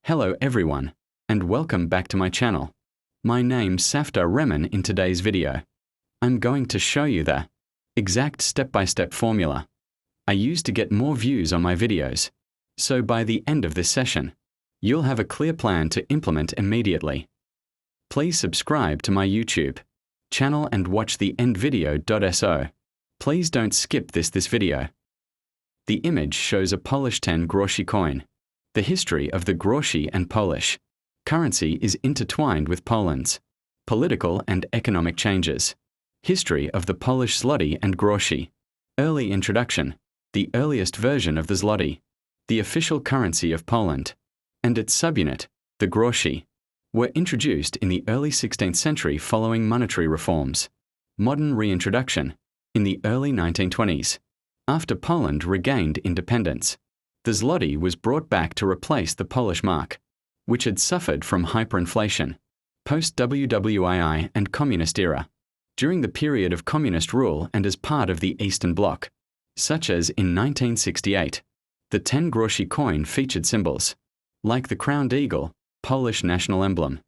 Hello everyone, and welcome back to my channel. My name's Safta Remen. In today's video, I'm going to show you the exact step-by-step formula I use to get more views on my videos. So by the end of this session, you'll have a clear plan to implement immediately. Please subscribe to my YouTube channel and watch the end video. So please don't skip this video. The image shows a Polish 10 groszy coin. The history of the Groszy and Polish currency is intertwined with Poland's political and economic changes. History of the Polish Zloty and Groszy. Early introduction. The earliest version of the Zloty, the official currency of Poland, and its subunit, the groszy, were introduced in the early 16th century following monetary reforms. Modern reintroduction. In the early 1920s, after Poland regained independence, the Zloty was brought back to replace the Polish mark, which had suffered from hyperinflation. Post-WWII and Communist Era. During the period of communist rule and as part of the Eastern Bloc, such as in 1968, the 10 groszy coin featured symbols like the crowned eagle, Polish national emblem,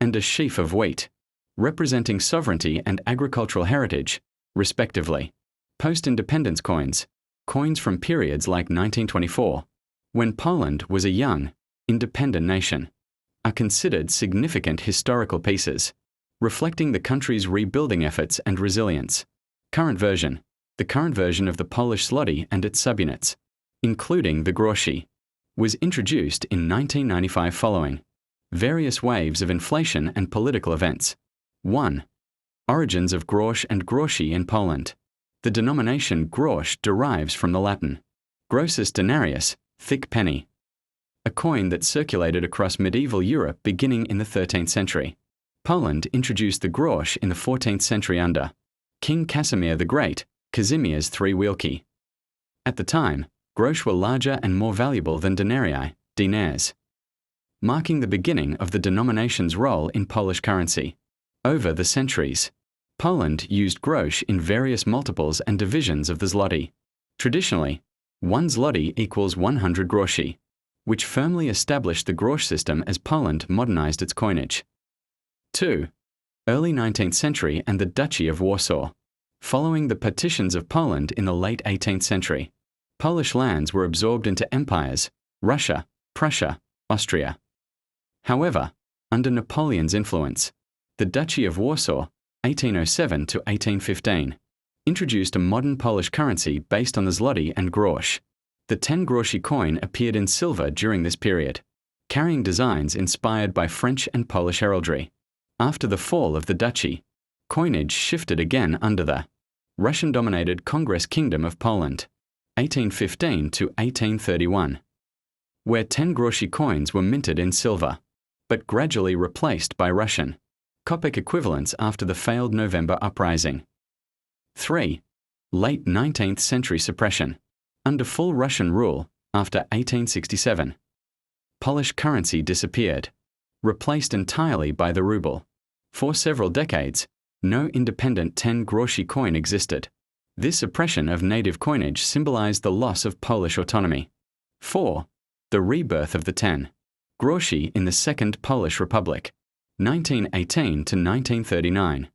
and a sheaf of wheat, representing sovereignty and agricultural heritage, respectively. Post-independence coins, coins from periods like 1924, when Poland was a young, independent nation, are considered significant historical pieces, reflecting the country's rebuilding efforts and resilience. Current version. The current version of the Polish Zloty and its subunits, including the groszy, was introduced in 1995 following various waves of inflation and political events. 1. Origins of grosz and groszy in Poland. The denomination grosz derives from the Latin grossus denarius, thick penny, a coin that circulated across medieval Europe beginning in the 13th century. Poland introduced the grosz in the 14th century under King Casimir the Great, Kazimierz III. At the time, grosz were larger and more valuable than denarii, dinars, marking the beginning of the denomination's role in Polish currency. Over the centuries, Poland used grosz in various multiples and divisions of the zloty. Traditionally, 1 zloty equals 100 groszy, which firmly established the grosz system as Poland modernized its coinage. 2. Early 19th century and the Duchy of Warsaw. Following the partitions of Poland in the late 18th century, Polish lands were absorbed into empires, Russia, Prussia, Austria. However, under Napoleon's influence, the Duchy of Warsaw, 1807 to 1815, introduced a modern Polish currency based on the zloty and grosz. The 10 groszy coin appeared in silver during this period, carrying designs inspired by French and Polish heraldry. After the fall of the duchy, coinage shifted again under the Russian-dominated Congress Kingdom of Poland, 1815 to 1831, where 10 groszy coins were minted in silver, but gradually replaced by Russian Kopek equivalents after the failed November uprising. 3. Late 19th century suppression. Under full Russian rule, after 1867, Polish currency disappeared, replaced entirely by the ruble. For several decades, no independent 10 groszy coin existed. This suppression of native coinage symbolized the loss of Polish autonomy. 4. The rebirth of the 10 groszy in the Second Polish Republic, 1918 to 1939,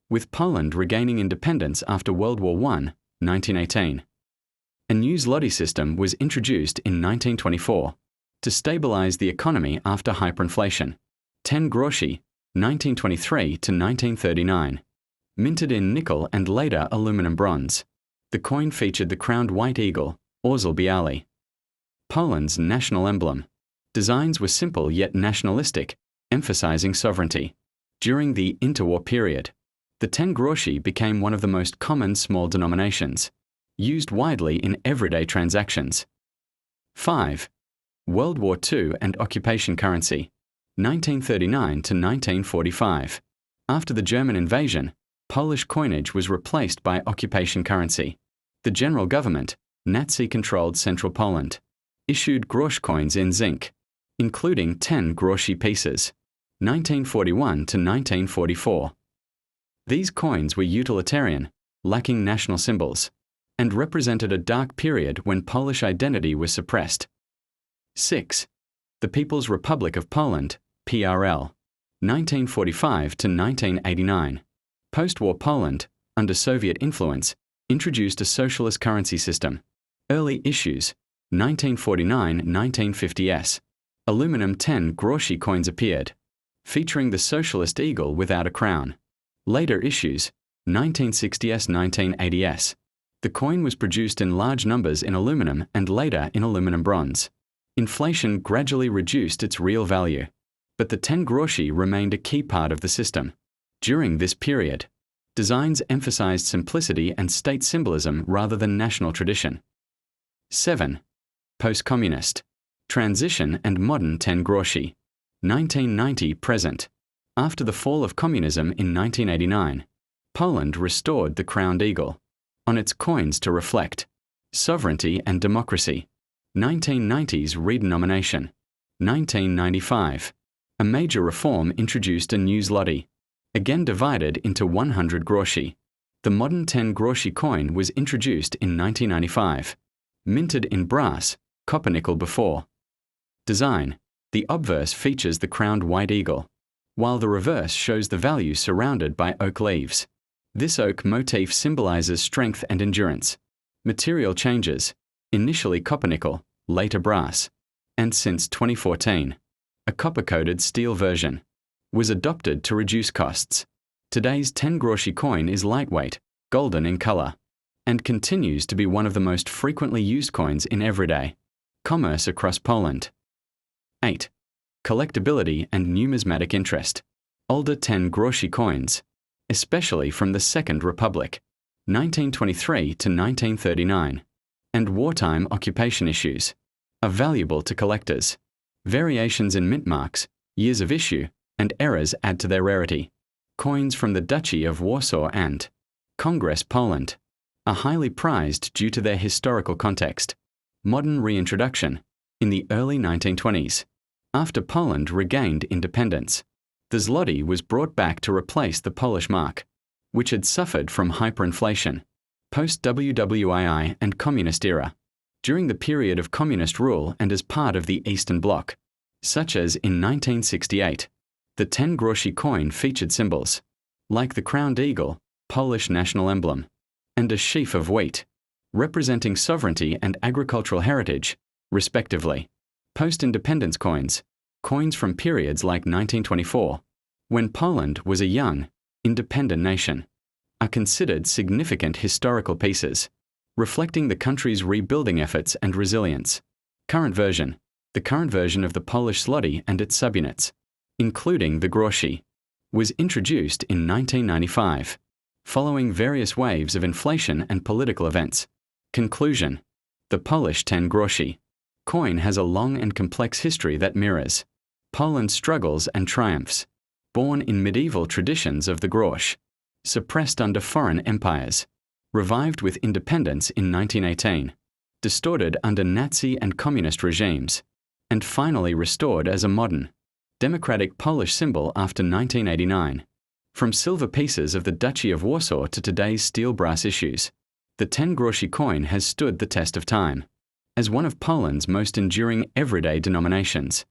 with Poland regaining independence after World War I, 1918. A new zloty system was introduced in 1924 to stabilize the economy after hyperinflation. 10 groszy, 1923 to 1939. Minted in nickel and later aluminum bronze, the coin featured the crowned white eagle, orzel biały, Poland's national emblem. Designs were simple yet nationalistic, emphasizing sovereignty. During the interwar period, the 10 groszy became one of the most common small denominations, used widely in everyday transactions. 5. World War II and occupation currency, 1939 to 1945. After the German invasion, Polish coinage was replaced by occupation currency. The general government, Nazi-controlled Central Poland, issued grosz coins in zinc, including 10 groszy pieces, 1941 to 1944. These coins were utilitarian, lacking national symbols, and represented a dark period when Polish identity was suppressed. 6. The People's Republic of Poland, PRL, 1945 to 1989. Post-war Poland, under Soviet influence, introduced a socialist currency system. Early issues, 1949-1950s. Aluminum 10 groszy coins appeared, featuring the socialist eagle without a crown. Later issues, 1960s-1980s. The coin was produced in large numbers in aluminum and later in aluminum bronze. Inflation gradually reduced its real value, but the 10 groszy remained a key part of the system. During this period, designs emphasized simplicity and state symbolism rather than national tradition. 7. Post-communist. Transition and modern 10 groszy. 1990-present. After the fall of communism in 1989, Poland restored the crowned eagle on its coins to reflect sovereignty and democracy. 1990s redenomination. 1995. A major reform introduced a new zloty, again divided into 100 groszy. The modern 10 groszy coin was introduced in 1995. Minted in brass, copper nickel before. Design. The obverse features the crowned white eagle, while the reverse shows the value surrounded by oak leaves. This oak motif symbolizes strength and endurance. Material changes. Initially copper nickel, later brass, and since 2014, a copper-coated steel version was adopted to reduce costs. Today's 10 groszy coin is lightweight, golden in color, and continues to be one of the most frequently used coins in everyday commerce across Poland. 8. Collectability and numismatic interest. Older 10 groszy coins, especially from the Second Republic, 1923 to 1939, and wartime occupation issues, are valuable to collectors. Variations in mint marks, years of issue, and errors add to their rarity. Coins from the Duchy of Warsaw and Congress Poland are highly prized due to their historical context. Modern reintroduction. In the early 1920s, after Poland regained independence, the zloty was brought back to replace the Polish mark, which had suffered from hyperinflation. Post-WWII and Communist Era. During the period of communist rule and as part of the Eastern Bloc, such as in 1968, the 10 groszy coin featured symbols like the crowned eagle, Polish national emblem, and a sheaf of wheat, representing sovereignty and agricultural heritage, respectively. Post-independence coins, coins from periods like 1924, when Poland was a young, independent nation, are considered significant historical pieces, reflecting the country's rebuilding efforts and resilience. Current version. The current version of the Polish zloty and its subunits, including the groszy, was introduced in 1995, following various waves of inflation and political events. Conclusion. The Polish 10 groszy coin has a long and complex history that mirrors Poland's struggles and triumphs. Born in medieval traditions of the grosz, suppressed under foreign empires, revived with independence in 1918, distorted under Nazi and communist regimes, and finally restored as a modern, democratic Polish symbol after 1989. From silver pieces of the Duchy of Warsaw to today's steel brass issues, the 10 groszy coin has stood the test of time as one of Poland's most enduring everyday denominations.